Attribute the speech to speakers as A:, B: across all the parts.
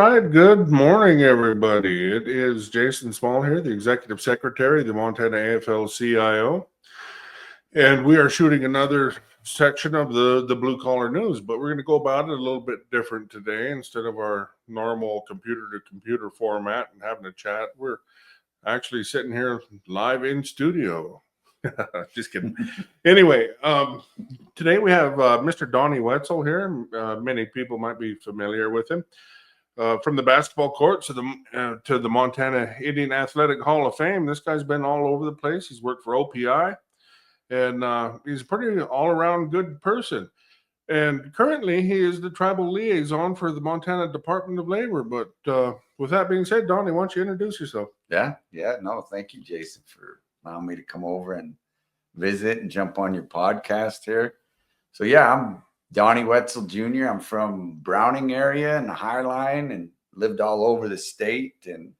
A: right, good morning, everybody. It is Jason Small here, the Executive Secretary of the Montana AFL-CIO, and we are shooting another section of the Blue Collar News, but we're going to go about it a little bit different today. Instead of our normal computer-to-computer format and having a chat, we're actually sitting here live in studio. Just kidding. Anyway, today we have Mr. Donnie Wetzel here. Many people might be familiar with him. From the basketball court to the Montana Indian Athletic Hall of Fame, this guy's been all over the place. He's worked for OPI, and he's a pretty all-around good person. And currently, he is the Tribal Liaison for the Montana Department of Labor. But with that being said, Donnie, why don't you introduce yourself?
B: No, thank you, Jason, for allowing me to come over and visit and jump on your podcast here. So I'm Donnie Wetzel Jr. I'm from Browning area in the High Line and lived all over the state. And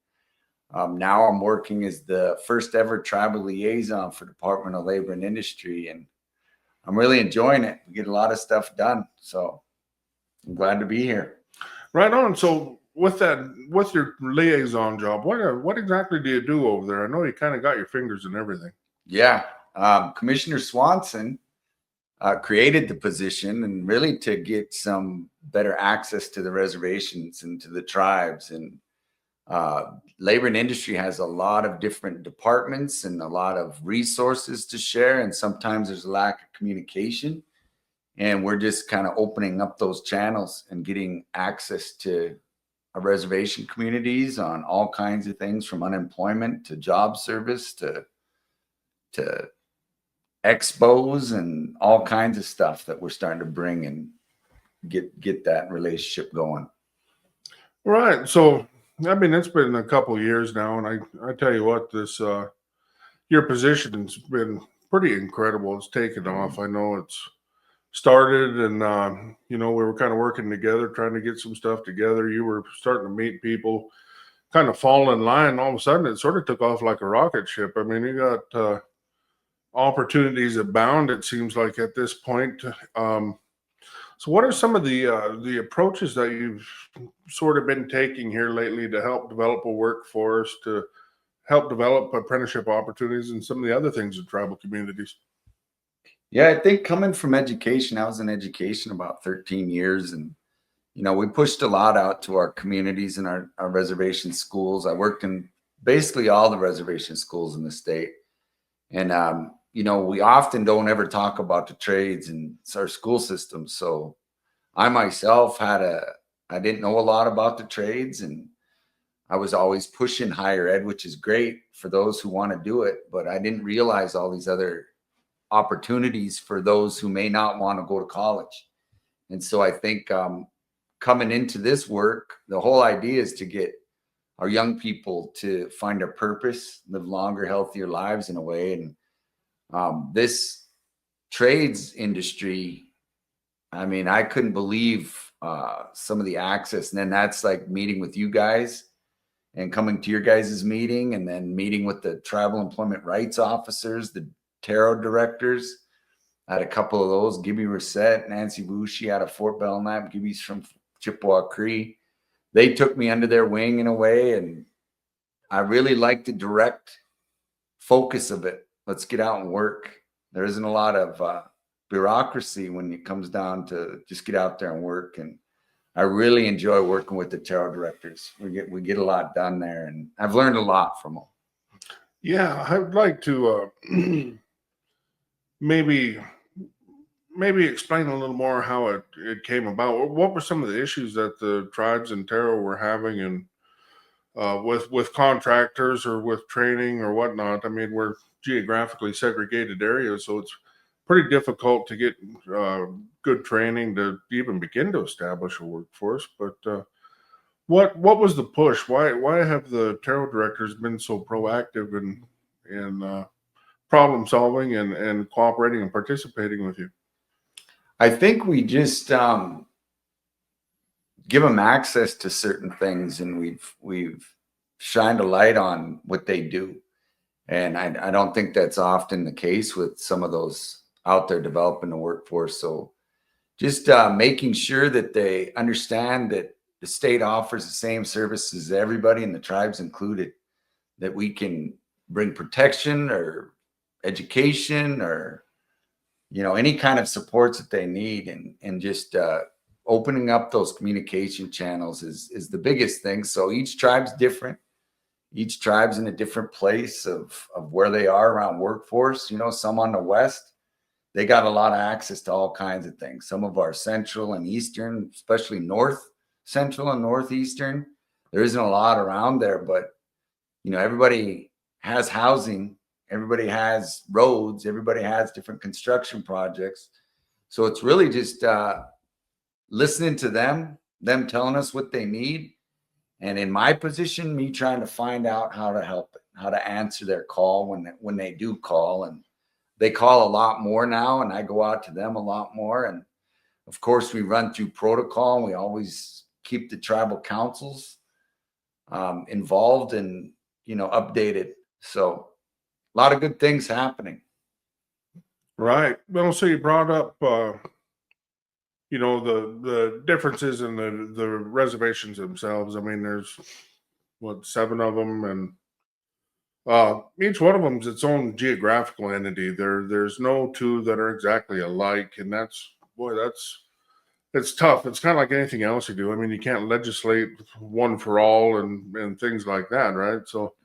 B: now I'm working as the first ever tribal liaison for Department of Labor and Industry. And I'm really enjoying it. We get a lot of stuff done. So I'm glad to be here.
A: Right on. So with your liaison job, what exactly do you do over there? I know you kind of got your fingers in everything.
B: Yeah. Commissioner Swanson created the position and really to get some better access to the reservations and to the tribes. And labor and industry has a lot of different departments and a lot of resources to share. And sometimes there's a lack of communication. And we're just kind of opening up those channels and getting access to our reservation communities on all kinds of things, from unemployment to job service to expos and all kinds of stuff that we're starting to bring and get that relationship going.
A: Right. So, I mean, it's been a couple of years now, and I tell you what, this your position's been pretty incredible. It's taken off. I know it's started, and we were kind of working together, trying to get some stuff together. You were starting to meet people, kind of fall in line. And all of a sudden, it sort of took off like a rocket ship. I mean, you got opportunities abound, it seems like, at this point. So what are some of the approaches that you've sort of been taking here lately to help develop a workforce, to help develop apprenticeship opportunities, and some of the other things in tribal communities?
B: Yeah, I think coming from education, I was in education about 13 years, and we pushed a lot out to our communities and our reservation schools. I worked in basically all the reservation schools in the state. And we often don't ever talk about the trades and our school system. So I myself I didn't know a lot about the trades, and I was always pushing higher ed, which is great for those who want to do it. But I didn't realize all these other opportunities for those who may not want to go to college. And so I think coming into this work, the whole idea is to get our young people to find their purpose, live longer, healthier lives in a way. And this trades industry, I mean, I couldn't believe some of the access. And then that's like meeting with you guys and coming to your guys' meeting, and then meeting with the tribal employment rights officers, the tarot directors. I had a couple of those, Gibby Reset, Nancy Bushi out of Fort Belknap, Gibby's from Chippewa Cree. They took me under their wing in a way, and I really like the direct focus of it. Let's get out and work. There isn't a lot of bureaucracy when it comes down to just get out there and work. And I really enjoy working with the tarot directors. We get a lot done there, and I've learned a lot from them.
A: Yeah, I'd like to maybe explain a little more how it came about. What were some of the issues that the tribes and tarot were having, and with contractors or with training or whatnot? I mean, we're geographically segregated areas, so it's pretty difficult to get good training to even begin to establish a workforce. But what was the push? Why have the tarot directors been so proactive in problem solving and cooperating and participating with you?
B: I think we just give them access to certain things, and we've shined a light on what they do. And I don't think that's often the case with some of those out there developing the workforce. So just making sure that they understand that the state offers the same services to everybody, and the tribes included, that we can bring protection or education or, you know, any kind of supports that they need, and just opening up those communication channels is the biggest thing. So each tribe's different. Each tribe's in a different place of where they are around workforce. You know, some on the west, they got a lot of access to all kinds of things. Some of our central and eastern, especially north central and northeastern, there isn't a lot around there, but you know, everybody has housing, everybody has roads, everybody has different construction projects. So it's really just listening to them telling us what they need. And in my position, me trying to find out how to help it, how to answer their call when they do call. And they call a lot more now, and I go out to them a lot more. And of course, we run through protocol, and we always keep the tribal councils involved and, you know, updated. So a lot of good things happening.
A: Right. Well, so you brought up, you know, the differences in the reservations themselves. I mean, there's what, 7 of them, and each one of them is its own geographical entity. There's no 2 that are exactly alike, and it's tough. It's kind of like anything else you do. I mean, you can't legislate one for all and things like that, right? So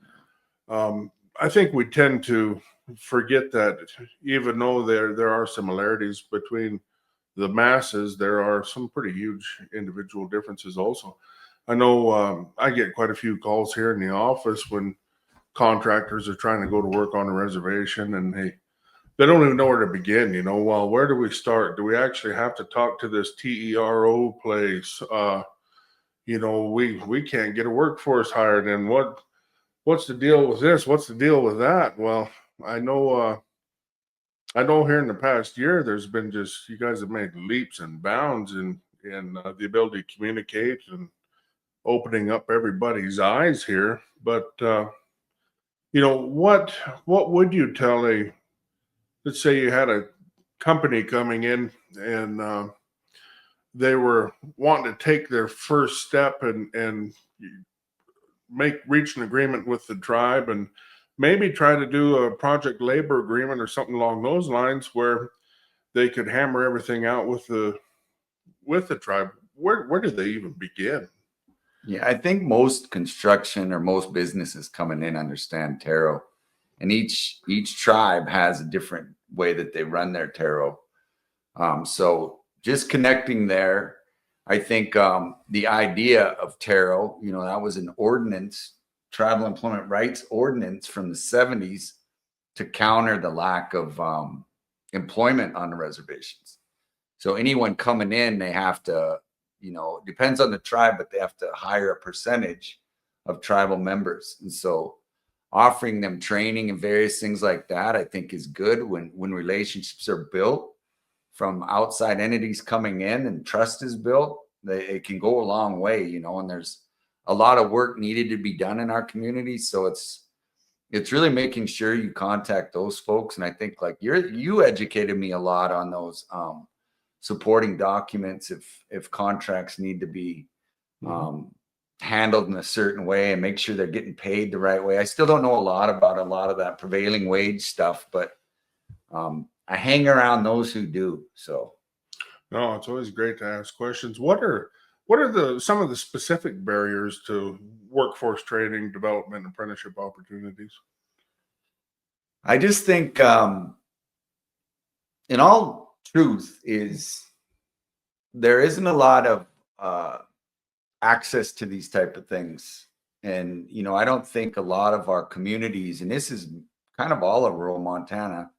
A: I think we tend to forget that even though there are similarities between the masses, there are some pretty huge individual differences also. I know I get quite a few calls here in the office when contractors are trying to go to work on a reservation, and they don't even know where to begin. You know, well, where do we start? Do we actually have to talk to this TERO place? You know, we can't get a workforce hired, and what's the deal with this? What's the deal with that? Well, I know here in the past year, there's been just, you guys have made leaps and bounds in the ability to communicate and opening up everybody's eyes here. But you know, what would you tell let's say you had a company coming in, and they were wanting to take their first step and reach an agreement with the tribe, and maybe try to do a project labor agreement or something along those lines where they could hammer everything out with the tribe. Where do they even begin?
B: Yeah, I think most construction or most businesses coming in understand taro, and each tribe has a different way that they run their taro. So just connecting there, I think the idea of taro, you know, that was an ordinance, tribal employment rights ordinance from the 70s to counter the lack of employment on the reservations. So anyone coming in, they have to, you know, depends on the tribe, but they have to hire a percentage of tribal members. And so offering them training and various things like that, I think is good when relationships are built from outside entities coming in and trust is built. It can go a long way, you know, and there's a lot of work needed to be done in our community. So it's really making sure you contact those folks. And I think like you educated me a lot on those supporting documents if contracts need to be handled in a certain way, and make sure they're getting paid the right way. I still don't know a lot about a lot of that prevailing wage stuff, but I hang around those who do. So
A: No, it's always great to ask questions. What are some of the specific barriers to workforce training, development, apprenticeship opportunities?
B: I just think in all truth is there isn't a lot of access to these type of things. And, you know, I don't think a lot of our communities, and this is kind of all of rural Montana,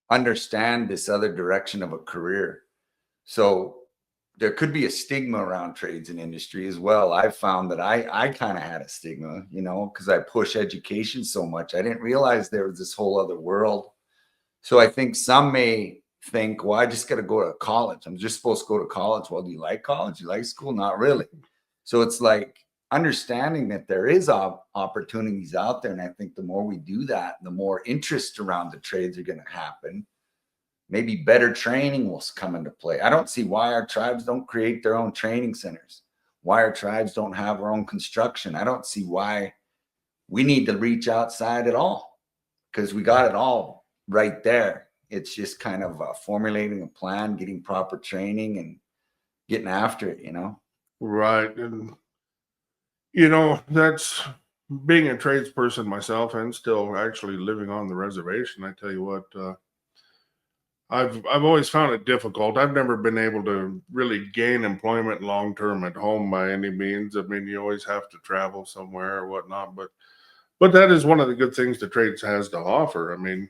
B: understand this other direction of a career. So there could be a stigma around trades and industry as well. I found that I kind of had a stigma, you know, because I push education so much. I didn't realize there was this whole other world. So I think some may think, well, I just got to go to college. I'm just supposed to go to college. Well, do you like college? You like school? Not really. So it's like understanding that there is opportunities out there. And I think the more we do that, the more interest around the trades are going to happen. Maybe better training will come into play. I don't see why our tribes don't create their own training centers. why our tribes don't have our own construction. I don't see why we need to reach outside at all, because we got it all right there. It's just kind of formulating a plan, getting proper training, and getting after it, you know?
A: Right. And, that's being a tradesperson myself and still actually living on the reservation. I tell you what, I've always found it difficult. I've never been able to really gain employment long term at home by any means. I mean, you always have to travel somewhere or whatnot, but that is one of the good things the trades has to offer. I mean,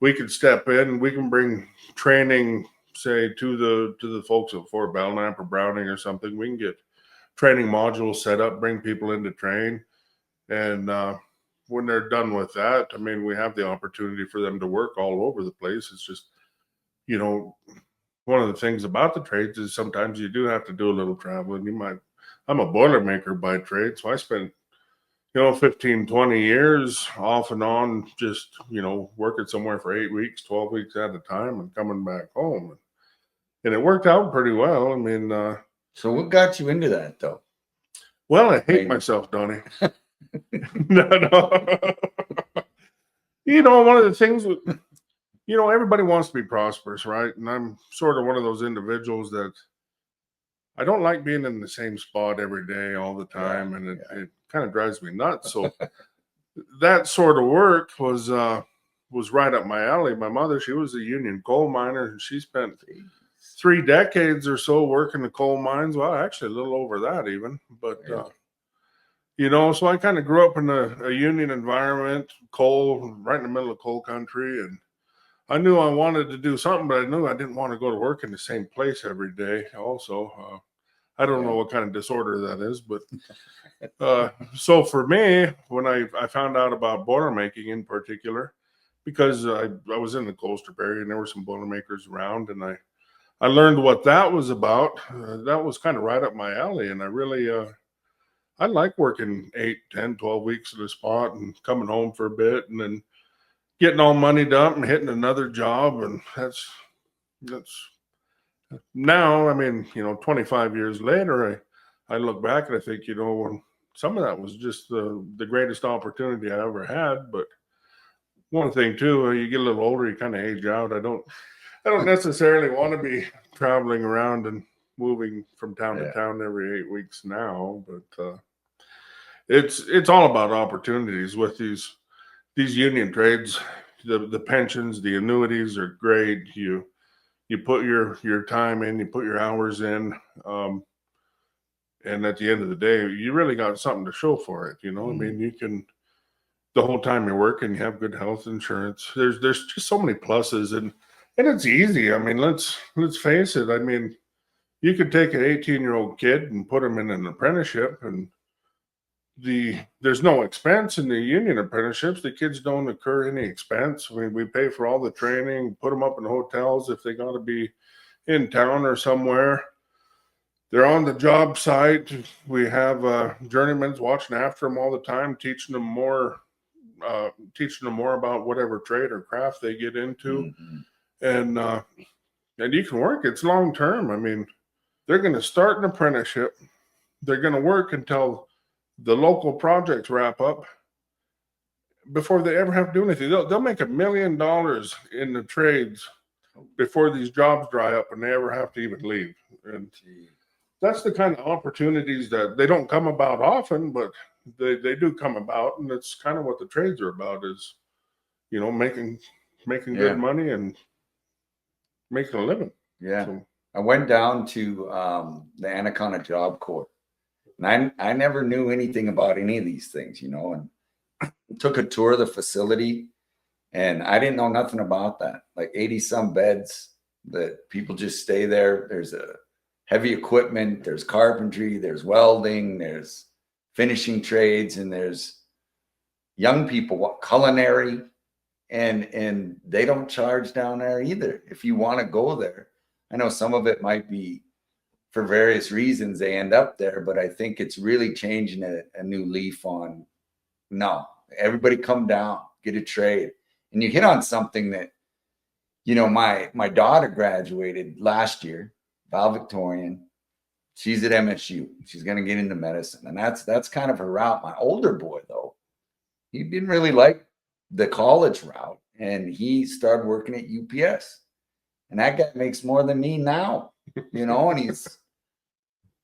A: we could step in, we can bring training, say, to the folks at Fort Belknap or Browning or something. We can get training modules set up, bring people in to train, and when they're done with that, I mean, we have the opportunity for them to work all over the place. It's just, one of the things about the trades is sometimes you do have to do a little traveling. I'm a Boilermaker by trade, so I spent 15, 20 years off and on, just, working somewhere for 8 weeks, 12 weeks at a time and coming back home. And it worked out pretty well. I mean,
B: so what got you into that though?
A: Well, I hate myself, Donnie. No. One of the things with, everybody wants to be prosperous, right? And I'm sort of one of those individuals that I don't like being in the same spot every day all the time. And it kind of drives me nuts. So that sort of work was right up my alley. My mother, she was a union coal miner, and she spent 3 decades or so working the coal mines. Well, actually a little over that even, but so I kind of grew up in a union environment, coal, right in the middle of coal country. And I knew I wanted to do something, but I knew I didn't want to go to work in the same place every day. Also, I don't know what kind of disorder that is, but so for me, when I found out about boiler making in particular, because I was in the Colster area and there were some boiler makers around, and I learned what that was about. That was kind of right up my alley, and I really I like working 8, 10, 12 weeks at a spot and coming home for a bit and then getting all moneyed up and hitting another job. And that's now, I mean, 25 years later, I look back and I think, some of that was just the greatest opportunity I ever had. But one thing too, you get a little older, you kind of age out. I don't necessarily want to be traveling around and moving from town to town every 8 weeks now, but it's all about opportunities with these union trades. The pensions, the annuities are great. You put your time in, you put your hours in, and at the end of the day, you really got something to show for it. I mean, you can, the whole time you're working, you have good health insurance. There's just so many pluses, and it's easy. I mean, let's face it. I mean, you could take an 18-year-old kid and put him in an apprenticeship, and there's no expense in the union apprenticeships. The kids don't incur any expense. We pay for all the training, put them up in hotels if they got to be in town or somewhere. They're on the job site. We have journeymen watching after them all the time, teaching them more about whatever trade or craft they get into. And you can work. It's long term. I mean, they're going to start an apprenticeship. They're going to work until the local projects wrap up before they ever have to do anything. They'll make $1 million in the trades before these jobs dry up and they ever have to even leave. And that's the kind of opportunities that they don't come about often, but they do come about. And that's kind of what the trades are about, is, making good money and making a living.
B: Yeah. So I went down to the Anaconda Job Corps. And I never knew anything about any of these things, and took a tour of the facility, and I didn't know nothing about that. Like 80 some beds that people just stay there. There's a heavy equipment, there's carpentry, there's welding, there's finishing trades, and there's young people, culinary, and they don't charge down there either. If you want to go there, I know some of it might be for various reasons they end up there, but I think it's really changing a new leaf on, no, everybody come down, get a trade. And you hit on something that, my daughter graduated last year, valedictorian. she's at MSU. She's going to get into medicine. And that's kind of her route. My older boy, though, he didn't really like the college route. And he started working at UPS. And that guy makes more than me now, you know, and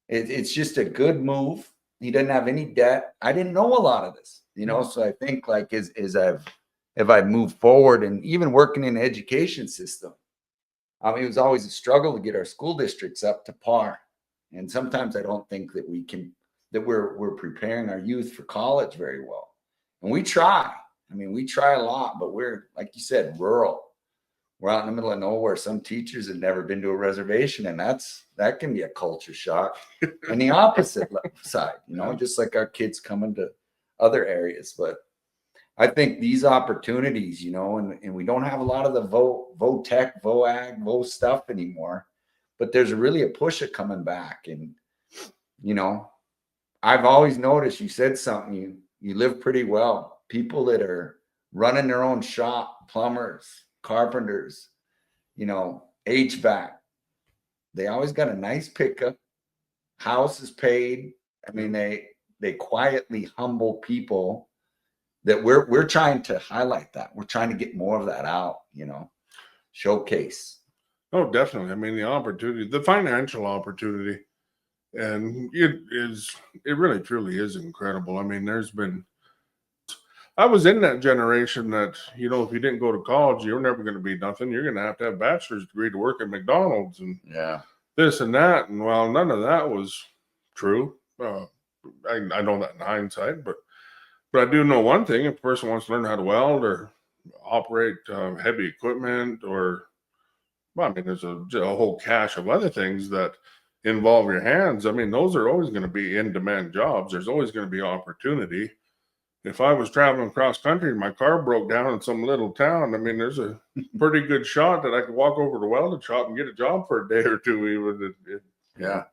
B: it's just a good move. He doesn't have any debt. I didn't know a lot of this, you know, so I think like as I've moved forward and even working in the education system, it was always a struggle to get our school districts up to par. And sometimes I don't think that we're preparing our youth for college very well. And we try. I mean, we try a lot, but we're, like you said, rural. We're out in the middle of nowhere. Some teachers have never been to a reservation, and that can be a culture shock. And the opposite side, you know, just like our kids coming to other areas. But I think these opportunities, you know, and we don't have a lot of the vo-tech, vo-ag, vo stuff anymore, but there's really a push of coming back. And, you know, I've always noticed, you said something, you live pretty well. People that are running their own shop, plumbers, carpenters, you know, HVAC, they always got a nice pickup. House is paid. I mean, they quietly humble people that we're trying to highlight that. We're trying to get more of that out, you know, showcase.
A: Oh, definitely. I mean, the opportunity, the financial opportunity, and it really truly is incredible. I mean, I was in that generation that, you know, if you didn't go to college, you're never going to be nothing. You're going to have a bachelor's degree to work at McDonald's and this and that. And while none of that was true, I know that in hindsight, but I do know one thing: if a person wants to learn how to weld or operate heavy equipment, or, well, I mean, there's a whole cache of other things that involve your hands. I mean, those are always going to be in-demand jobs. There's always going to be opportunity. If I was traveling cross country and my car broke down in some little town, I mean, there's a pretty good shot that I could walk over to a welding shop and get a job for a day or two, even.
B: Yeah.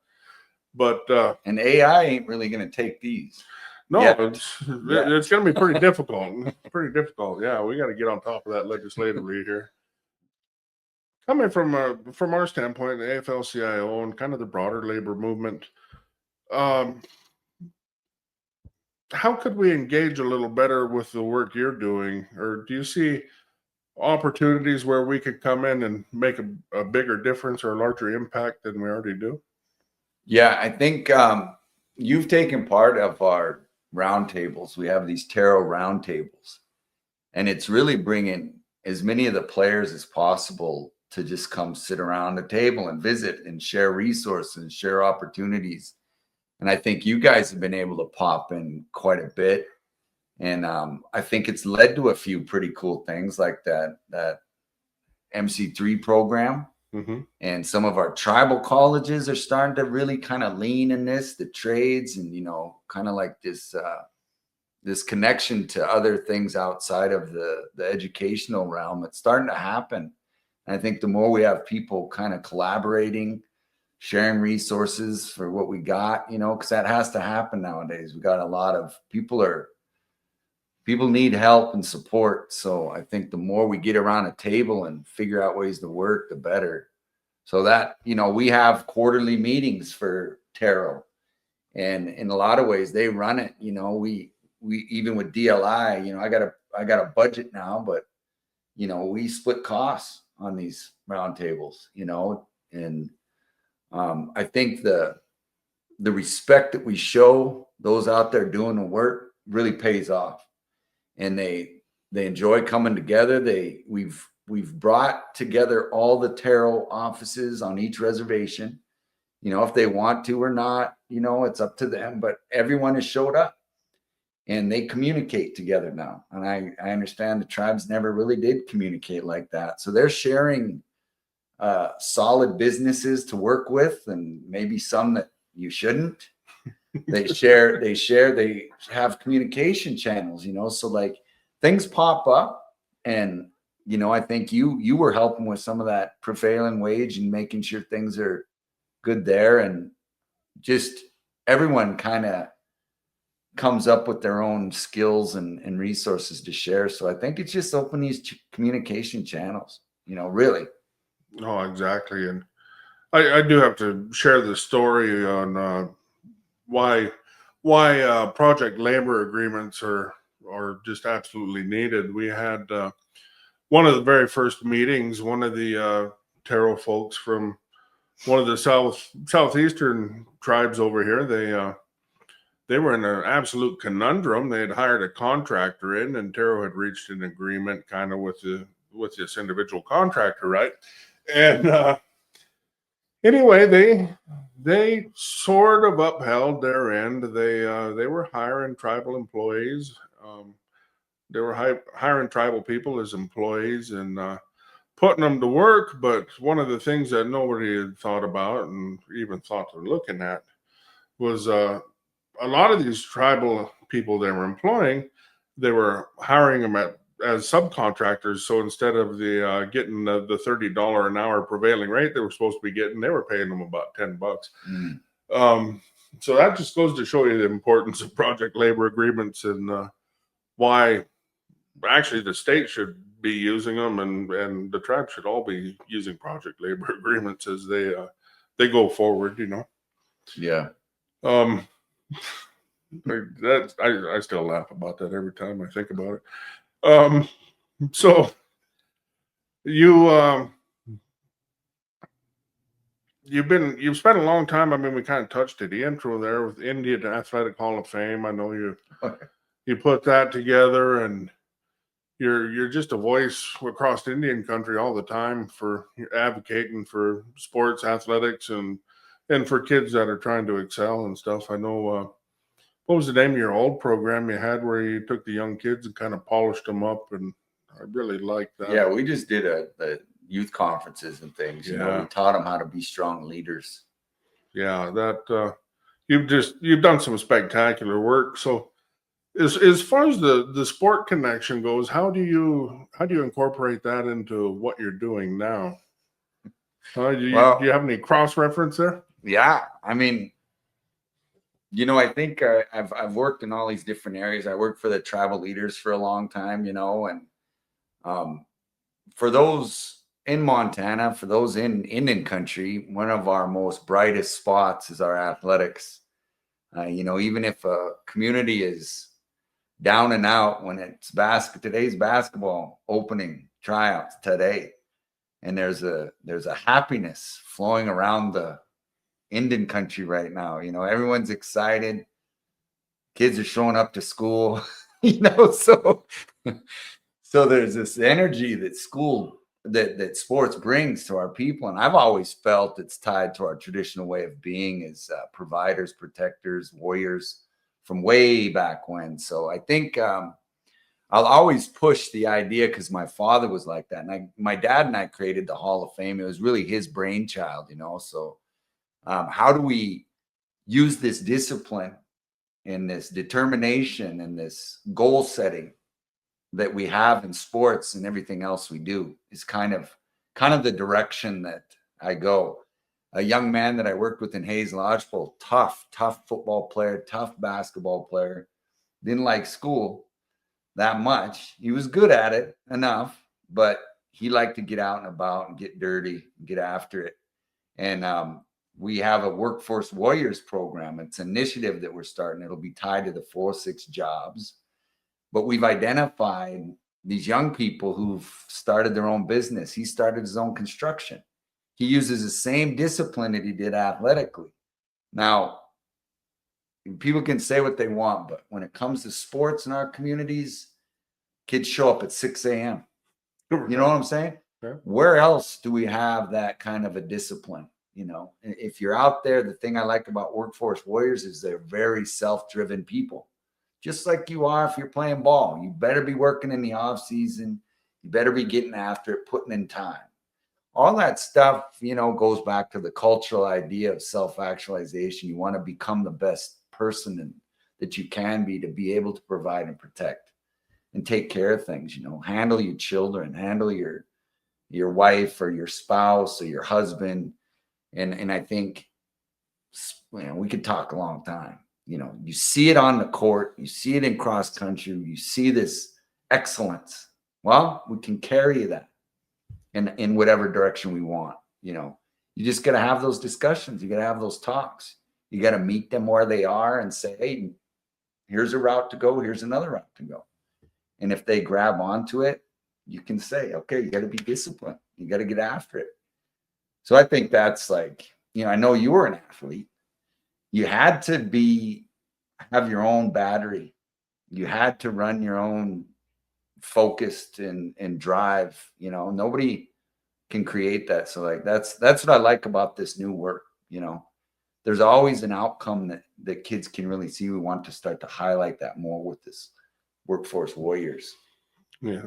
A: But
B: and AI ain't really going to take these.
A: No, it's going to be pretty difficult. Pretty difficult. Yeah, we got to get on top of that legislatively here. Coming from our standpoint, the AFL-CIO and kind of the broader labor movement, how could we engage a little better with the work you're doing? Or do you see opportunities where we could come in and make a bigger difference or a larger impact than we already do?
B: Yeah, I think you've taken part of our roundtables. We have these tarot roundtables, and it's really bringing as many of the players as possible to just come sit around the table and visit and share resources and share opportunities. And I think you guys have been able to pop in quite a bit. And I think it's led to a few pretty cool things like that MC3 program.
A: Mm-hmm.
B: And some of our tribal colleges are starting to really kind of lean in the trades, and, you know, kind of like this connection to other things outside of the educational realm. It's starting to happen. And I think the more we have people kind of collaborating, sharing resources for what we got, you know, because that has to happen nowadays. We got a lot of people need help and support. So I think the more we get around a table and figure out ways to work, the better. So that, you know, we have quarterly meetings for tarot, and in a lot of ways they run it. You know, we even with DLI, you know, I got a budget now, but, you know, we split costs on these roundtables, you know, and I think the respect that we show those out there doing the work really pays off, and they enjoy coming together. We've brought together all the tarot offices on each reservation. You know, if they want to or not, you know, it's up to them, but everyone has showed up and they communicate together now. And I understand the tribes never really did communicate like that. So they're sharing solid businesses to work with, and maybe some that you shouldn't. They have communication channels, you know, so like things pop up. And, you know, I think you were helping with some of that prevailing wage and making sure things are good there, and just everyone kind of comes up with their own skills and resources to share. So I think it's just open these communication channels, you know, really.
A: Oh, exactly. And I do have to share the story on why project labor agreements are just absolutely needed. We had one of the very first meetings. One of the Taro folks from one of the southeastern tribes over here. They were in an absolute conundrum. They had hired a contractor in, and Taro had reached an agreement kind of with this individual contractor, right? And anyway, they sort of upheld their end. They were hiring tribal employees. They were hiring tribal people as employees and putting them to work. But one of the things that nobody had thought about and even thought they're looking at was a lot of these tribal people they were employing, they were hiring them as subcontractors. So instead of the getting the $30 an hour prevailing rate they were supposed to be getting, they were paying them about $10. So that just goes to show you the importance of project labor agreements and why actually the state should be using them, and the tribe should all be using project labor agreements as they go forward.
B: Yeah.
A: I still laugh about that every time I think about it. So you've spent a long time. I mean, we kind of touched it, the intro there with Indian Athletic Hall of Fame. I know you put that together, and you're just a voice across Indian country all the time for advocating for sports, athletics, and for kids that are trying to excel and stuff. I know. What was the name of your old program you had where you took the young kids and kind of polished them up? And I really liked that.
B: Yeah, we just did the youth conferences and things. You know, we taught them how to be strong leaders.
A: Yeah, that you've done some spectacular work. So as far as the sport connection goes, how do you incorporate that into what you're doing now? Do you have any cross reference there?
B: Yeah, I mean, I think I've worked in all these different areas. I worked for the tribal leaders for a long time, and for those in Montana, for those in Indian country, one of our most brightest spots is our athletics. Even if a community is down and out, when it's today's basketball opening tryouts today, and there's a happiness flowing around the Indian country right now. Everyone's excited. Kids are showing up to school, so there's this energy that sports brings to our people. And I've always felt it's tied to our traditional way of being as providers, protectors, warriors from way back when. So I think I'll always push the idea because my father was like that. And my dad and I created the Hall of Fame. It was really his brainchild, so how do we use this discipline and this determination and this goal setting that we have in sports and everything else we do is kind of the direction that I go. A young man that I worked with in Hayes Lodgepole, tough football player, tough basketball player, didn't like school that much. He was good at it enough, but he liked to get out and about and get dirty and get after it. And we have a Workforce Warriors program. It's an initiative that we're starting. It'll be tied to the 406 jobs. But we've identified these young people who've started their own business. He started his own construction. He uses the same discipline that he did athletically. Now, people can say what they want, but when it comes to sports in our communities, kids show up at 6 a.m. You know what I'm saying?
A: Sure.
B: Where else do we have that kind of a discipline? If you're out there, the thing I like about Workforce Warriors is they're very self-driven people. Just like you are if you're playing ball. You better be working in the off season. You better be getting after it, putting in time. All that stuff, goes back to the cultural idea of self-actualization. You want to become the best person that you can be to be able to provide and protect and take care of things, handle your children, handle your wife or your spouse or your husband. And I think, we could talk a long time. You see it on the court, you see it in cross country, you see this excellence. Well, we can carry that in whatever direction we want. You just got to have those discussions. You got to have those talks. You got to meet them where they are and say, hey, here's a route to go. Here's another route to go. And if they grab onto it, you can say, okay, you got to be disciplined. You got to get after it. So I think that's like, I know you were an athlete. You had to have your own battery. You had to run your own focused and drive. Nobody can create that. So like that's what I like about this new work. There's always an outcome that kids can really see. We want to start to highlight that more with this Workforce Warriors.
A: Yes,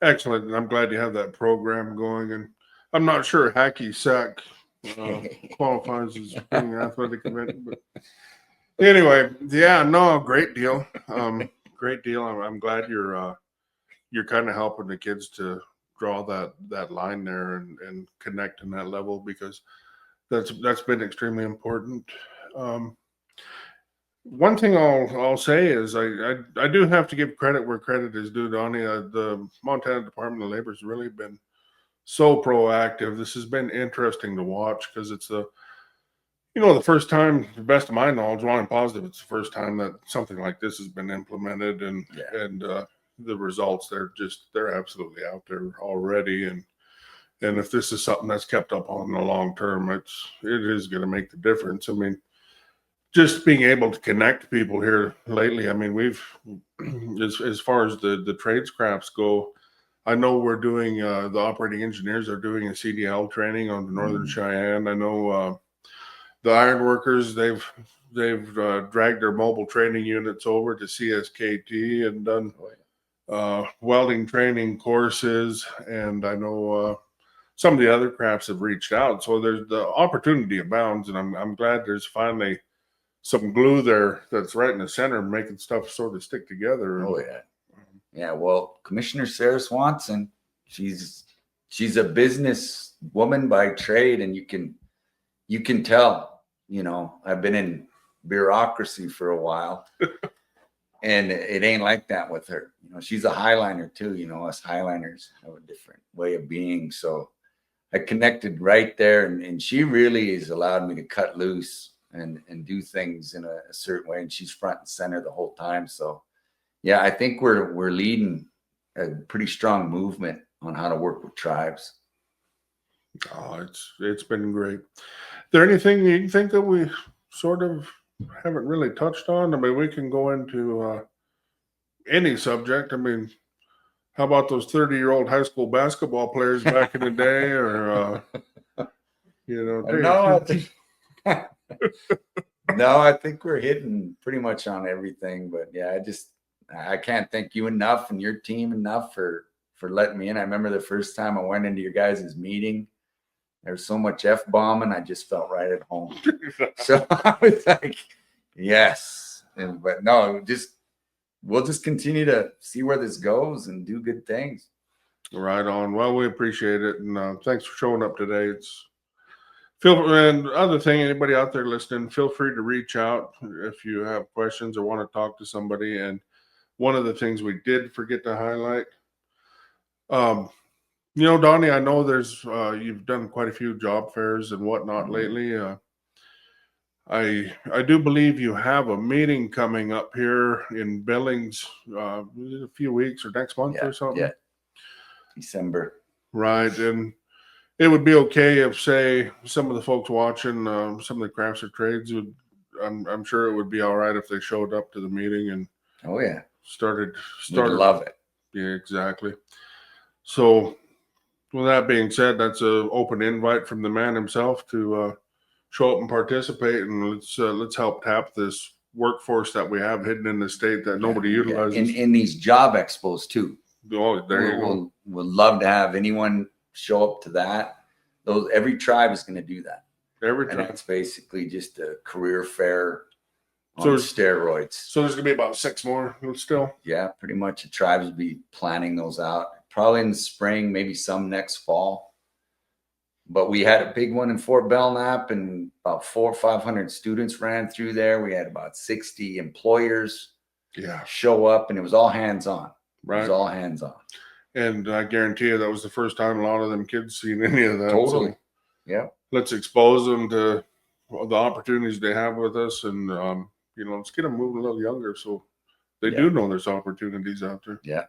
A: excellent. And I'm glad you have that program going. And I'm not sure hacky sack qualifies as being an athletic event, but anyway, yeah, no, great deal. Great deal. I'm glad you're kind of helping the kids to draw that line there and connect in that level, because that's been extremely important. One thing I'll say is I do have to give credit where credit is due, Donnie. The Montana Department of Labor has really been so proactive. This has been interesting to watch, because it's the first time, to the best of my knowledge, well, I'm positive it's the first time that something like this has been implemented, and the results, they're absolutely out there already. And if this is something that's kept up on the long term, it is going to make the difference. I mean, just being able to connect people here lately. I mean, we've, as far as the tradescrafts go, I know we're doing, the operating engineers are doing a CDL training on the Northern Cheyenne. I know the iron workers, they've dragged their mobile training units over to CSKT and done welding training courses. And I know some of the other crafts have reached out. So there's the opportunity abounds, and I'm glad there's finally some glue there that's right in the center, making stuff sort of stick together.
B: Oh yeah. Yeah. Well, Commissioner Sarah Swanson, she's a business woman by trade, and you can tell, I've been in bureaucracy for a while and it ain't like that with her. She's a Highliner too. Us Highliners have a different way of being. So I connected right there, and she really has allowed me to cut loose and do things in a certain way. And she's front and center the whole time. So yeah, I think we're leading a pretty strong movement on how to work with tribes.
A: Oh, it's been great. Is there anything you think that we sort of haven't really touched on? I mean, we can go into any subject. I mean, how about those 30-year-old high school basketball players back in the day, or
B: No, I think we're hitting pretty much on everything. But yeah, I can't thank you enough and your team enough for letting me in. I remember the first time I went into your guys' meeting, there was so much F-bombing, I just felt right at home. So I was like, yes. But no, we'll just continue to see where this goes and do good things.
A: Right on. Well, we appreciate it, and thanks for showing up today. And other thing, anybody out there listening, feel free to reach out if you have questions or want to talk to somebody. And one of the things we did forget to highlight, Donnie, I know there's you've done quite a few job fairs and whatnot lately. I do believe you have a meeting coming up here in Billings a few weeks or next month or something.
B: Yeah, December.
A: Right, and it would be okay if, say, some of the folks watching, some of the crafts or trades would. I'm sure it would be all right if they showed up to the meeting and.
B: Oh yeah.
A: Started.
B: We'd love it.
A: Yeah, exactly. So, with that being said, that's an open invite from the man himself to show up and participate, and let's help tap this workforce that we have hidden in the state that nobody utilizes.
B: In these job expos too.
A: Oh, there you go.
B: We'll love to have anyone show up to that. Every tribe is going to do that.
A: Every tribe.
B: And it's basically just a career fair on steroids.
A: So there's going to be about 6 more still.
B: Yeah, pretty much. The tribes will be planning those out probably in the spring, maybe some next fall. But we had a big one in Fort Belknap, and about 400 or 500 students ran through there. We had about 60 employers show up, and it was all hands on. Right. It was all hands on.
A: And I guarantee you that was the first time a lot of them kids seen any of that.
B: Totally. Yeah.
A: Let's expose them to the opportunities they have with us, and let's get them moving a little younger so they do know there's opportunities out there.
B: Yeah.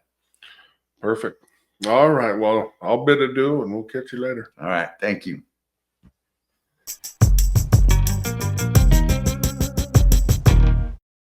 A: Perfect. All right. Well, I'll bid adieu, and we'll catch you later.
B: All right. Thank you.